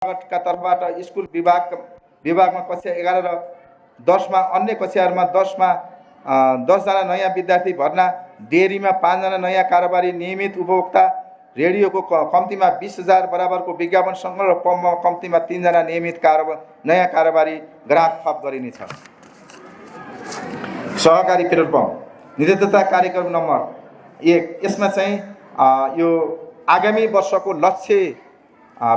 का तर्फबाट स्कुल विभागमा कक्षा 11 र 10 मा अन्य कक्षाहरूमा 10 मा 10 जना नयाँ विद्यार्थी भर्ना, डेयरीमा 5 जना नयाँ कारोबारी नियमित उपभोक्ता, रेडियोको कम्तीमा 20,000 बराबरको विज्ञापन सङ्कलन र पम्पमा कम्तीमा 3 जना नियमित नयाँ कारोबारी ग्राहक थप गरिनेछ। सहकारी पेट्रोल पम्प निरन्तरता कार्यक्रम नम्बर 1, यसमा चाहिँ यो आगामी वर्षको लक्ष्य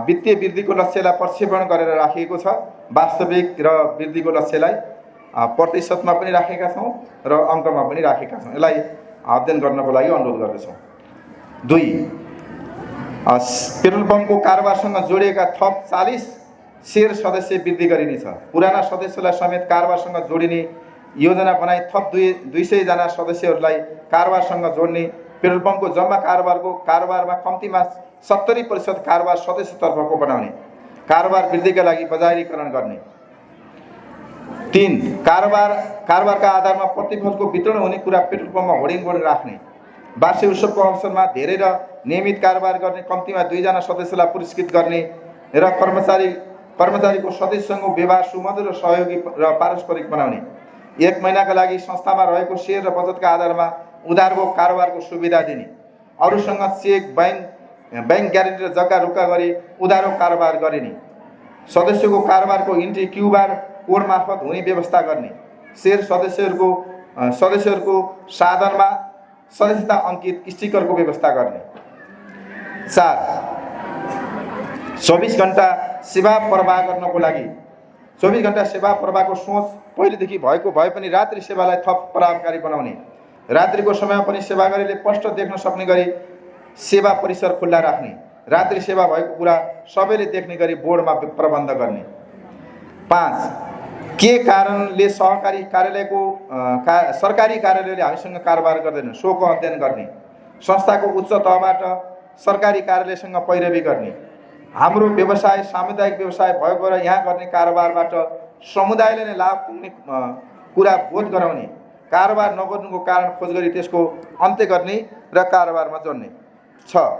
वित्तीय वृद्धिको लक्ष्यलाई प्रक्षेपण गरेर राखिएको छ। वास्तविक र वृद्धिको लक्ष्यलाई प्रतिशतमा पनि राखेका छौँ र अङ्कमा पनि राखेका छौँ। यसलाई अध्ययन गर्नको लागि अनुरोध गर्दछौँ। 2, पेट्रोल पम्पको कारोबारसँग जोडिएका थप 40 शेयर सदस्य वृद्धि गरिनेछ। पुराना सदस्यलाई समेत कारोबारसँग जोडिने योजना बनाई थप 200 जना सदस्यहरूलाई कारोबारसँग जोड्ने, पेट्रोल पम्पको जम्मा कारोबारमा कम्तीमा 70% कारोबार सदस्यतर्फको बनाउने, कारोबार वृद्धिका लागि बजारीकरण गर्ने। 3, कारोबारका आधारमा प्रतिफलको वितरण हुने कुरा पेट्रोल पम्पमा होर्डिङ बोर्ड राख्ने, वार्षिक उत्सवको अवसरमा धेरै र नियमित कारोबार गर्ने कम्तीमा 2 जना सदस्यलाई पुरस्कृत गर्ने र कर्मचारीको सदस्यसँगको व्यवहार सुमधुर र सहयोगी र पारस्परिक बनाउने। 1 महिनाका लागि संस्थामा रहेको शेयर र बचतका आधारमा उधारको कारोबारको सुविधा दिने, अरूसँग चेक, बैंक ग्यारेन्टी र जग्गा रुका गरी उधारो कारोबार गरिने, सदस्यको कारोबारको इन्ट्री क्युआर कोड मार्फत हुने व्यवस्था गर्ने, शेयर सदस्यहरूको साधनमा सदस्यता अङ्कित स्टिकरको व्यवस्था गर्ने। 4, 24 घण्टा सेवा प्रवाह गर्नको लागि 24 घण्टा सेवा प्रवाहको सोच पहिलेदेखि भएको भए पनि रात्रि सेवालाई थप प्रभावकारी बनाउने, रात्रिको समयमा पनि सेवाकारीले स्पष्ट देख्न सक्ने गरी सेवा परिसर खुल्ला राख्ने, रात्रि सेवा भएको कुरा सबैले देख्ने गरी बोर्डमा प्रबन्ध गर्ने। 5, के कारणले सरकारी कार्यालयले हामीसँग कारोबार गर्दैन सोको अध्ययन गर्ने, संस्थाको उच्च तहबाट सरकारी कार्यालयसँग पैरवी गर्ने, हाम्रो व्यवसाय सामुदायिक व्यवसाय भएको र यहाँ गर्ने कारोबारबाट समुदायले नै लाभ पुग्ने कुरा बोध गराउने, कारोबार नगर्नुको कारण खोज गरी त्यसको अन्त्य गर्ने र कारोबारमा जोड्ने। 6,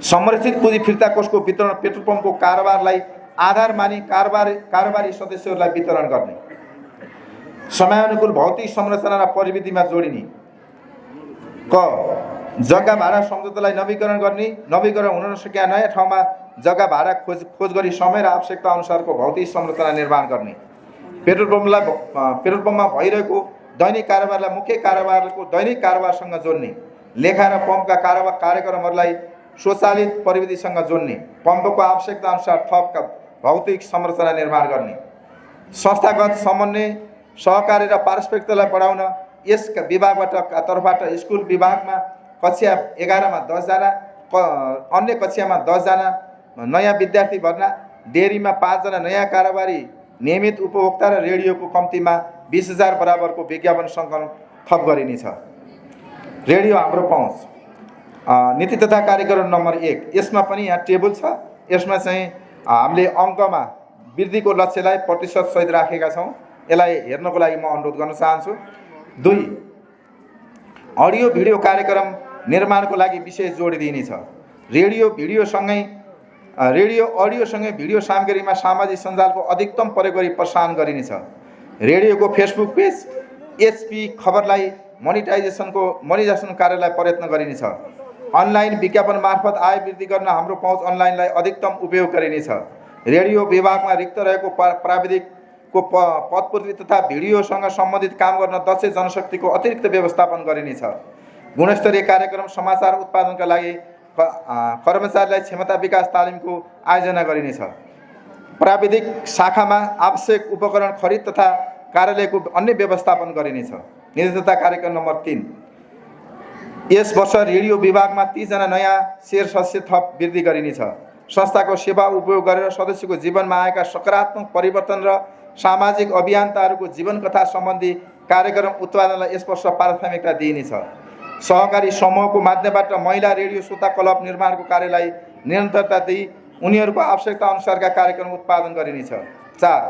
संरक्षित पुँजी फिर्ता कोषको वितरण पेट्रोल पम्पको कारोबारलाई आधार मानी कारोबारी सदस्यहरूलाई वितरण गर्ने, समयानुकूल भौतिक संरचना र प्रविधिमा जोडिने। क, जग्गा भाडा सम्झौतालाई नवीकरण गर्ने, नवीकरण हुन नसकेका नयाँ ठाउँमा जग्गा भाडा खोज गरी समय र आवश्यकता अनुसारको भौतिक संरचना निर्माण गर्ने, पेट्रोल पम्पमा भइरहेको दैनिक कारोबारलाई मुख्य कारोबारको दैनिक कारोबारसँग जोड्ने, लेखा र पम्पका कार्यक्रमहरूलाई स्वचालित प्रविधिसँग जोड्ने, पम्पको आवश्यकता अनुसार थप भौतिक संरचना निर्माण गर्ने, संस्थागत समन्वय सहकारी र पारस्परिकतालाई बढाउन यस तर्फबाट स्कुल विभागमा कक्षा 11 मा 10 जना, अन्य कक्षामा 10 जना नयाँ विद्यार्थी भर्ना, डेयरीमा 5 जना नयाँ कारोबारी नियमित उपभोक्ता र रेडियोको कम्तीमा 20,000 बराबरको विज्ञापन सङ्कलन थप गरिनेछ। रेडियो हाम्रो पहुँच नीति तथा कार्यक्रम नम्बर 1, यसमा पनि यहाँ टेबल छ। यसमा चाहिँ हामीले अङ्कमा वृद्धिको लक्ष्यलाई प्रतिशत सहित राखेका छौँ। यसलाई हेर्नको लागि म अनुरोध गर्न चाहन्छु। 2, अडियो भिडियो कार्यक्रम निर्माणको लागि विशेष जोड दिइनेछ। रेडियो अडियोसँगै भिडियो सामग्रीमा सामाजिक सञ्जालको अधिकतम प्रयोग गरी प्रसारण गरिनेछ। रेडियोको फेसबुक पेज एचपी खबरलाई मोनिटाइजेसन कार्यलाई प्रयत्न गरिनेछ। अनलाइन विज्ञापन मार्फत आय वृद्धि गर्न हाम्रो पहुँच अनलाइनलाई अधिकतम उपयोग गरिनेछ। रेडियो विभागमा रिक्त रहेको प्राविधिकको पदपूर्ति तथा भिडियोसँग सम्बन्धित काम गर्न दक्ष जनशक्तिको अतिरिक्त व्यवस्थापन गरिनेछ। गुणस्तरीय कार्यक्रम समाचार उत्पादनका लागि कर्मचारीलाई क्षमता विकास तालिमको आयोजना गरिनेछ। प्राविधिक शाखामा आवश्यक उपकरण खरिद तथा कार्यालयको अन्य व्यवस्थापन गरिनेछ। निरन्तरता कार्यक्रम नम्बर 3, यस वर्ष रेडियो विभागमा 30 जना नयाँ शेयर सदस्य थप वृद्धि गरिनेछ। संस्थाको सेवा उपयोग गरेर सदस्यको जीवनमा आएका सकारात्मक परिवर्तन र सामाजिक अभियन्ताहरूको जीवन कथा सम्बन्धी कार्यक्रम उत्पादनलाई यस वर्ष प्राथमिकता दिइनेछ। सहकारी समूहको माध्यमबाट महिला रेडियो श्रोता क्लब निर्माणको कार्यलाई निरन्तरता दिई उनीहरूको आवश्यकता अनुसारका कार्यक्रम उत्पादन गरिनेछ। 4,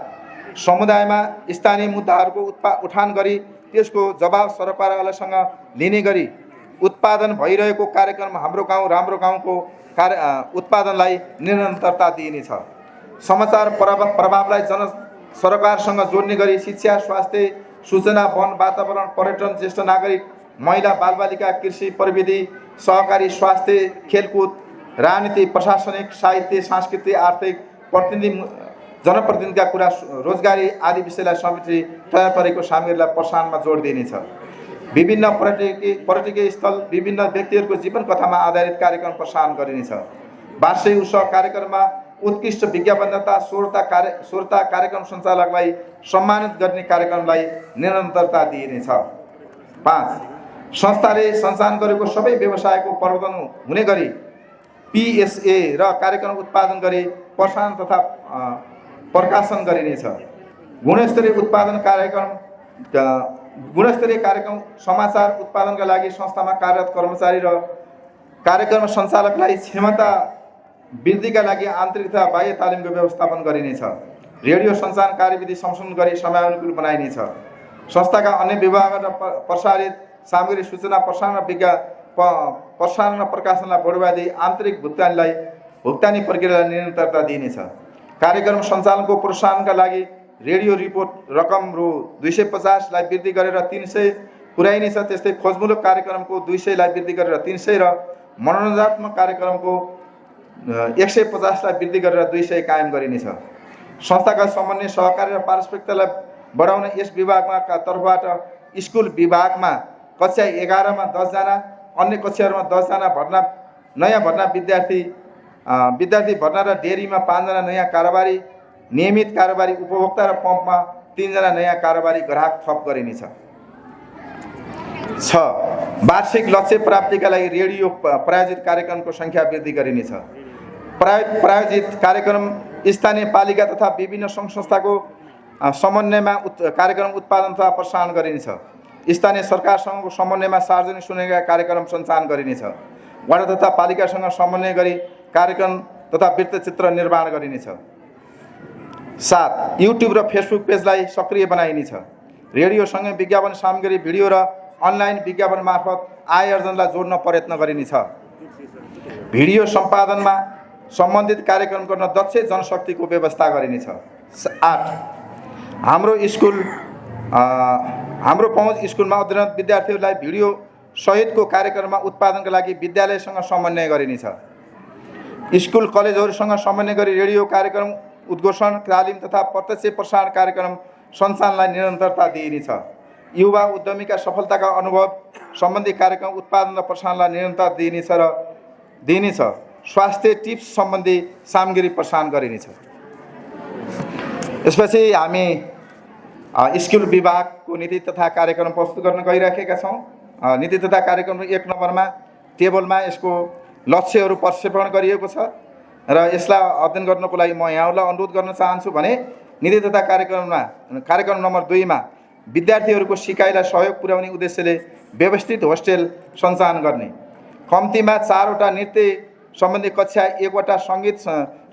समुदायमा स्थानीय मुद्दाहरूको उठान गरी त्यसको जवाब सरकारवालासँग लिने गरी उत्पादन भइरहेको कार्यक्रम हाम्रो गाउँ राम्रो गाउँको उत्पादनलाई निरन्तरता दिइनेछ। समाचार प्रभावलाई सरकारसँग जोड्ने गरी शिक्षा, स्वास्थ्य, सूचना, वन, वातावरण, पर्यटन, ज्येष्ठ नागरिक, महिला, बालबालिका, कृषि, प्रविधि, सहकारी, स्वास्थ्य, खेलकुद, राजनीति, प्रशासनिक, साहित्य, संस्कृति, आर्थिक, जनप्रतिनिधिका कुरा, रोजगारी आदि विषयलाई समेट्ने तयार परेको सामग्रीलाई प्रसारणमा जोड दिइनेछ। विभिन्न पर्यटकीय स्थल, विभिन्न व्यक्तिहरूको जीवन कथामा आधारित कार्यक्रम प्रसारण गरिनेछ। वार्षिक उत्सव कार्यक्रममा उत्कृष्ट विज्ञापनदाता, श्रोता, कार्यक्रम सञ्चालकलाई सम्मानित गर्ने कार्यक्रमलाई निरन्तरता दिइनेछ। 5. संस्थाले सञ्चालन गरेको सबै व्यवसायको प्रवर्धन हुने गरी PSA र कार्यक्रम उत्पादन गरी प्रसारण तथा प्रकाशन गरिनेछ। गुणस्तरीय कार्यक्रम समाचार उत्पादनका लागि संस्थामा कार्यरत कर्मचारी र कार्यक्रम सञ्चालकलाई क्षमता वृद्धिका लागि आन्तरिक तथा बाह्य तालिमको व्यवस्थापन गरिनेछ। रेडियो सञ्चार कार्यविधि संशोधन गरी समयानुकूल बनाइनेछ। संस्थाका अन्य विभागबाट प्रसारित सामग्री सूचना प्रसारण र प्रकाशनलाई बढावा दिई आन्तरिक भुक्तानी प्रक्रियालाई निरन्तरता दिइनेछ। कार्यक्रम सञ्चालनको प्रोत्साहनका लागि रेडियो रिपोर्ट रकम रु 250 लाई वृद्धि गरेर 300 पुर्याइनेछ। त्यस्तै खोजमूलक कार्यक्रमको 200 लाई वृद्धि गरेर 300 र मनोरञ्जनात्मक कार्यक्रमको 150 लाई वृद्धि गरेर 200 कायम गरिनेछ। संस्थाका समन्वय, सहकारी र पारस्परिकतालाई बढाउन यस विभागमा तर्फबाट स्कुल विभागमा कक्षा 11 मा 10 जना, अन्य कक्षाहरूमा 10 जना नयाँ भर्ना विद्यार्थी भर्ना र डेरीमा 5 जना नयाँ कारोबारी, नियमित कारोबारी उपभोक्ता र पम्पमा 3 जना नयाँ कारोबारी ग्राहक थप गरिनेछ। 6. वार्षिक लक्ष्य प्राप्तिका लागि रेडियो प्रायोजित कार्यक्रमको सङ्ख्या वृद्धि गरिनेछ। प्रायोजित कार्यक्रम स्थानीय पालिका तथा विभिन्न सङ्घ संस्थाको समन्वयमा कार्यक्रम उत्पादन तथा प्रसारण गरिनेछ। स्थानीय सरकारसँगको समन्वयमा सार्वजनिक सुनवाईका कार्यक्रम सञ्चालन गरिनेछ। वडा तथा पालिकासँग समन्वय गरी कार्यक्रम तथा वृत्तचित्र निर्माण गरिनेछ। 7. युट्युब र फेसबुक पेजलाई सक्रिय बनाइनेछ। रेडियोसँगै विज्ञापन सामग्री, भिडियो र अनलाइन विज्ञापन मार्फत आय अर्जनलाई जोड्न प्रयत्न गरिनेछ। भिडियो सम्पादनमा सम्बन्धित कार्यक्रम गर्न दक्ष जनशक्तिको व्यवस्था गरिनेछ। 8. हाम्रो पहुँच स्कुलमा अध्ययनरत विद्यार्थीहरूलाई भिडियो सहितको कार्यक्रममा उत्पादनका लागि विद्यालयसँग समन्वय गरिनेछ। स्कुल कलेजहरूसँग समन्वय गरी रेडियो कार्यक्रम उद्घोषण, तालिम तथा प्रत्यक्ष प्रसारण कार्यक्रम सञ्चालनलाई निरन्तरता दिइनेछ। युवा उद्यमीका सफलताका अनुभव सम्बन्धी कार्यक्रम उत्पादन र प्रसारणलाई निरन्तरता दिइनेछ। स्वास्थ्य टिप्स सम्बन्धी सामग्री प्रसारण गरिनेछ। यसपछि हामी स्कुल विभागको नीति तथा कार्यक्रम प्रस्तुत गर्न गइराखेका छौँ। नीति तथा कार्यक्रम 1 नम्बरमा टेबलमा यसको लक्ष्यहरू प्रक्षेपण गरिएको छ र यसलाई अध्ययन गर्नको लागि म यहाँहरूलाई अनुरोध गर्न चाहन्छु भने नीति तथा कार्यक्रम नम्बर 2 मा विद्यार्थीहरूको सिकाइलाई सहयोग पुर्याउने उद्देश्यले व्यवस्थित होस्टेल सञ्चालन गर्ने, कम्तीमा 4 वटा नृत्य सम्बन्धी कक्षा, 1 वटा सङ्गीत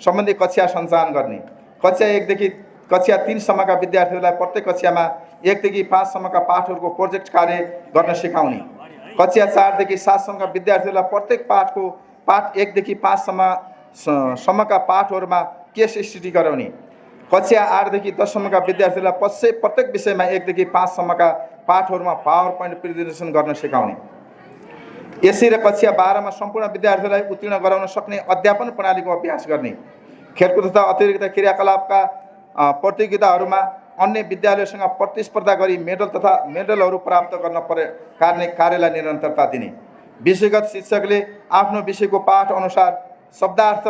सम्बन्धी कक्षा सञ्चालन गर्ने, कक्षा 1 देखि कक्षा 3 सम्मका विद्यार्थीहरूलाई प्रत्येक कक्षामा 1 देखि 5 सम्मका पाठहरूको प्रोजेक्ट कार्य गर्न सिकाउने, कक्षा 4 देखि 7 सम्मका विद्यार्थीहरूलाई प्रत्येक पाठ 1 देखि 5 सम्मका पाठहरूमा केस स्टडी गराउने, कक्षा 8 देखि 10 सम्मका विद्यार्थीहरूलाई प्रत्येक विषयमा 1 देखि 5 सम्मका पाठहरूमा पावर पोइन्ट प्रेजेन्टेसन गर्न सिकाउने। यसै र कक्षा 12 मा सम्पूर्ण विद्यार्थीलाई उत्तीर्ण गराउन सक्ने अध्यापन प्रणालीको अभ्यास गर्ने, खेलकुद तथा अतिरिक्त क्रियाकलापका प्रतियोगिताहरूमा अन्य विद्यालयसँग प्रतिस्पर्धा गरी मेडलहरू प्राप्त गर्न कार्यलाई निरन्तरता दिने। विषयगत शिक्षकले आफ्नो विषयको पाठ अनुसार शब्दार्थ